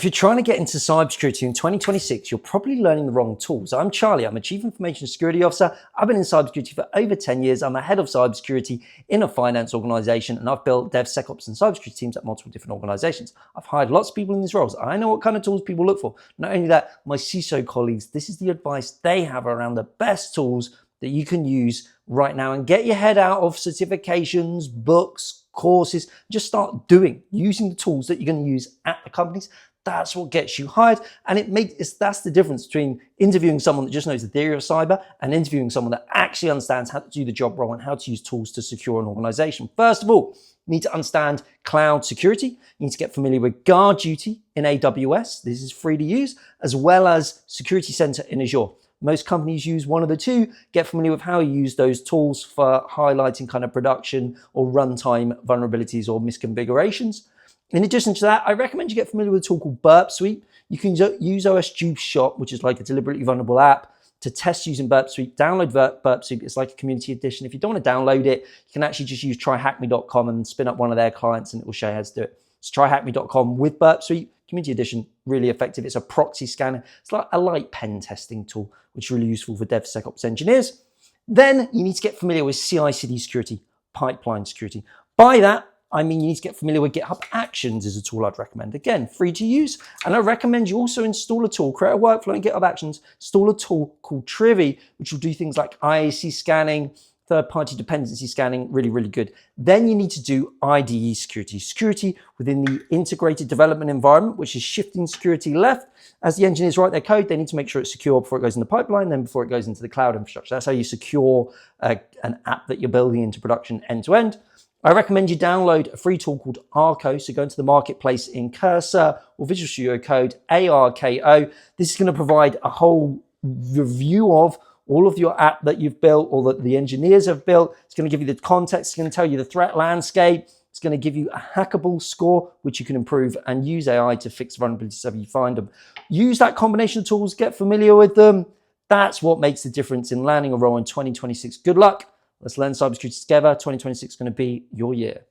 If you're trying to get into cybersecurity in 2026, you're probably learning the wrong tools. I'm Charlie, I'm a Chief Information Security Officer. I've been in cybersecurity for over 10 years. I'm a head of cybersecurity in a finance organization, and I've built DevSecOps and cybersecurity teams at multiple different organizations. I've hired lots of people in these roles. I know what kind of tools people look for. Not only that, my CISO colleagues, this is the advice they have around the best tools that you can use right now and get your head out of certifications, books, courses. Just start using the tools that you're going to use at the companies. That's what gets you hired, and that's the difference between interviewing someone that just knows the theory of cyber and interviewing someone that actually understands how to do the job role and how to use tools to secure an organization. First of all, you need to understand cloud security. You need to get familiar with GuardDuty in AWS. This is free to use, as well as Security Centre in Azure. Most companies use one of the two. Get familiar with how you use those tools for highlighting kind of production or runtime vulnerabilities or misconfigurations. In addition to that, I recommend you get familiar with a tool called Burp Suite. You can use OWASP Juice Shop, which is like a deliberately vulnerable app, to test using Burp Suite. Download Burp Suite. It's like a community edition. If you don't want to download it, you can actually just use TryHackMe.com and spin up one of their clients, and it will show you how to do it. It's TryHackMe.com with Burp Suite, community edition, really effective. It's a proxy scanner. It's like a light pen testing tool, which is really useful for DevSecOps engineers. Then you need to get familiar with CI/CD security, pipeline security. By that, I mean, you need to get familiar with GitHub Actions is a tool I'd recommend. Again, free to use. And I recommend you also install a tool, create a workflow in GitHub Actions, install a tool called Trivy, which will do things like IAC scanning, third-party dependency scanning, really, really good. Then you need to do IDE security within the integrated development environment, which is shifting security left. As the engineers write their code, they need to make sure it's secure before it goes in the pipeline, then before it goes into the cloud infrastructure. That's how you secure an app that you're building into production end-to-end. I recommend you download a free tool called Arco. So go into the marketplace in Cursor or Visual Studio Code, ARKO. This is going to provide a whole review of all of your app that you've built or that the engineers have built. It's going to give you the context. It's going to tell you the threat landscape. It's going to give you a hackable score, which you can improve, and use AI to fix vulnerabilities if you find them. Use that combination of tools. Get familiar with them. That's what makes the difference in landing a role in 2026. Good luck. Let's learn cybersecurity together. 2026 is going to be your year.